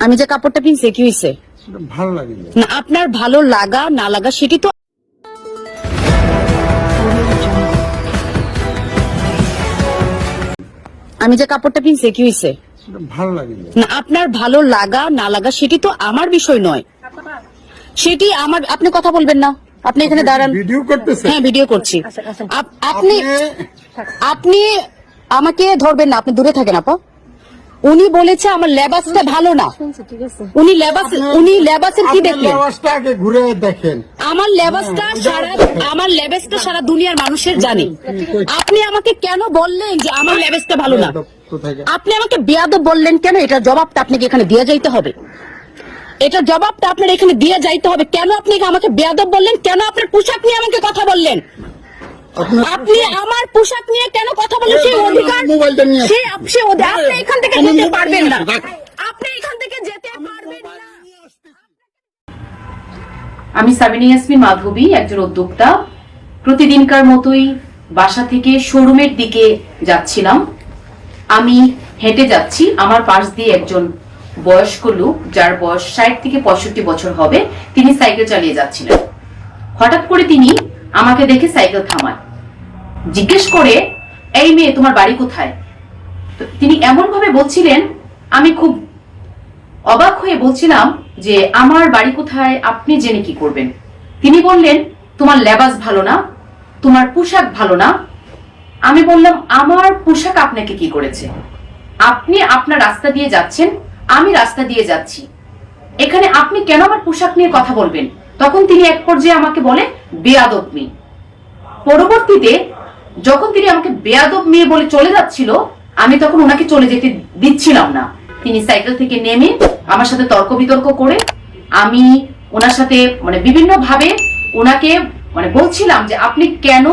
আমি যে কাপড়টা কিনছি কি হইছে? ভালো লাগে না, আপনার ভালো লাগা না লাগা সেটি তো আমি যে কাপড়টা কিনছি কি হইছে? ভালো লাগে না, আপনার ভালো লাগা না লাগা সেটি তো আমার বিষয় নয়, সেটি আমার। আপনি কথা বলবেন না, আপনি এখানে দাঁড়ান। ভিডিও করতেছেন? হ্যাঁ, ভিডিও করছি। আপনি আপনি আমাকে ধরবেন না, আপনি দূরে থাকেন আপা। উনি বলেছে আমার লেবাসটা ভালো না। উনি লেবাসের কি দেখলেন? লেবাসটা আগে ঘুরে দেখেন। আমার লেবাসটা সারা দুনিয়ার মানুষের জানে। আপনি আমাকে কেন বললেন যে আমার লেবাসটা ভালো না? আপনি আমাকে বেয়াদব বললেন কেন? এটার জবাবটা আপনাকে এখানে দিয়ে যাইতে হবে। এটার জবাবটা আপনার এখানে দিয়ে যাইতে হবে। কেন আপনি আমাকে বেয়াদব বললেন? কেন আপনার পোশাক নিয়ে আমাকে কথা বললেন? আপনি আমার পোশাক নিয়ে কেন কথা বললেন? সেই অধিকার আপনি এখান থেকে যেতে পারবেন না। আপনি এখান থেকে যেতে পারবেন না। আমি সাবিনা ইয়াসমিন মাধবী, একজন উদ্যোক্তা। প্রতিদিনকার মতোই বাসা থেকে শোরুমের দিকে যাচ্ছিলাম। আমি হেঁটে যাচ্ছি, আমার পাশ দিয়ে একজন বয়স্ক লোক, যার বয়স 60 থেকে 65 বছর হবে, তিনি সাইকেল চালিয়ে যাচ্ছিলেন। হঠাৎ করে তিনি আমাকে দেখে সাইকেল থামায়, জিজ্ঞেস করে, এই মেয়ে, তোমার বাড়ি কোথায়? তো তিনি এমন ভাবে বলছিলেন, আমি খুব অবাক হয়ে বলছিলাম যে আমার বাড়ি কোথায় আপনি জেনে কি করবেন? তিনি বললেন, তোমার লেবাস ভালো না, তোমার পোশাক ভালো না। আমি বললাম, আমার পোশাক আপনাকে কি করেছে? আপনি আপনার রাস্তা দিয়ে যাচ্ছেন, আমি রাস্তা দিয়ে যাচ্ছি, এখানে আপনি কেন আমার পোশাক নিয়ে কথা বলবেন? তখন তিনি এক পর্যায়ে আমাকে বলে, বেয়াদব মেয়ে। পরবর্তীতে যখন তিনি আমাকে বেয়াদব মেয়ে বলে চলে যাচ্ছিল, আমি তখন ওনাকে চলে যেতে দিচ্ছিলাম না। তিনি সাইকেল থেকে নেমে আমার সাথে তর্ক বিতর্ক করে, আমি ওনার সাথে বিভিন্ন ভাবে ওনাকে বলছিলাম যে আপনি কেন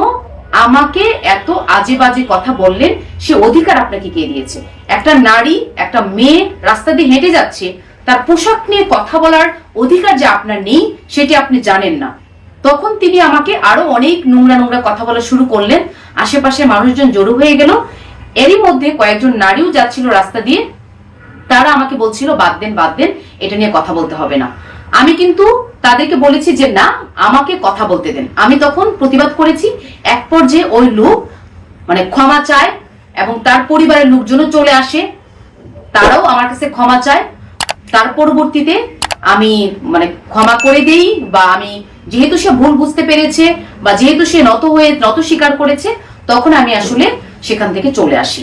আমাকে এত আজে বাজে কথা বললেন, সে অধিকার আপনাকে কে দিয়েছে? একটা নারী, একটা মেয়ে রাস্তা দিয়ে হেঁটে যাচ্ছে, তার পোশাক নিয়ে কথা বলার অধিকার যে আপনার নেই, সেটি আপনি জানেন না। তখন তিনি আমাকে আরো অনেক নোংরা নোংরা কথা বলা শুরু করলেন। আশেপাশে মানুষজন জড়ো হয়ে গেল। এরই মধ্যে কয়েকজন নারীও যাচ্ছিল রাস্তা দিয়ে, তারা আমাকে বলছিল, বাদ দেন, এটা নিয়ে কথা বলতে হবে না। আমি কিন্তু তাদেরকে বলেছি যে না, আমাকে কথা বলতে দেন। আমি তখন প্রতিবাদ করেছি। এক পর্যায়ে ওই লোক ক্ষমা চায় এবং তার পরিবারের লোকজনও চলে আসে, তারাও আমার কাছে ক্ষমা চায়। তার পরবর্তীতে আমি ক্ষমা করে দেই, বা আমি যেহেতু সে ভুল বুঝতে পেরেছে বা যেহেতু সে নত স্বীকার করেছে, তখন আমি আসলে সেখান থেকে চলে আসি।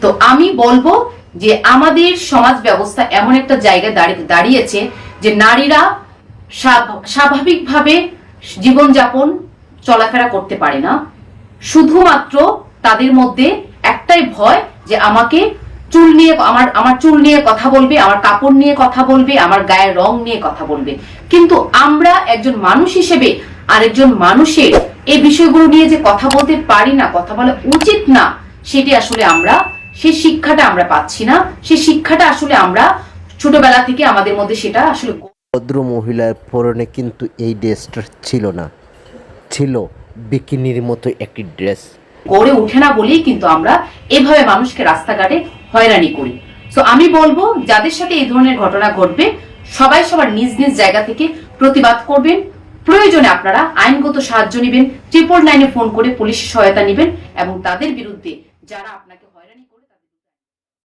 তো আমি বলবো যে আমাদের সমাজ ব্যবস্থা এমন একটা জায়গায় দাঁড়িয়েছে যে নারীরা স্বাভাবিকভাবে জীবনযাপন চলাফেরা করতে পারে না। শুধুমাত্র তাদের মধ্যে একটাই ভয় যে আমাকে চুল নিয়ে, আমার চুল নিয়ে কথা বলবে, আমার কাপড় নিয়ে কথা বলবে, আমার গায়ের রং নিয়ে কথা বলবে। কিন্তু আমরা একজন মানুষ হিসেবে আরেকজন মানুষের এই বিষয়গুলো নিয়ে যে কথা বলতে পারি না, কথা বলা উচিত না, সেটি আসলে সেই শিক্ষাটা আমরা পাচ্ছি না। সেই শিক্ষাটা আসলে আমরা ছোটবেলা থেকে আমাদের মধ্যে সেটা আসলে। ভদ্র মহিলার পরনে কিন্তু এই ড্রেসটা ছিল না, ছিল বিকিনির মতো একটি ড্রেস। গড়ে ওঠে না বলেই কিন্তু আমরা এভাবে মানুষকে রাস্তাঘাটে হয়রানি করি। সো আমি বলবো, যাদের সাথে এই ধরনের ঘটনা ঘটবে, সবাই সবার নিজ নিজ জায়গা থেকে প্রতিবাদ করবেন। প্রয়োজনে আপনারা আইনগত সাহায্য নেবেন, 999-এ ফোন করে পুলিশের সহায়তা নেবেন এবং তাদের বিরুদ্ধে যারা আপনাকে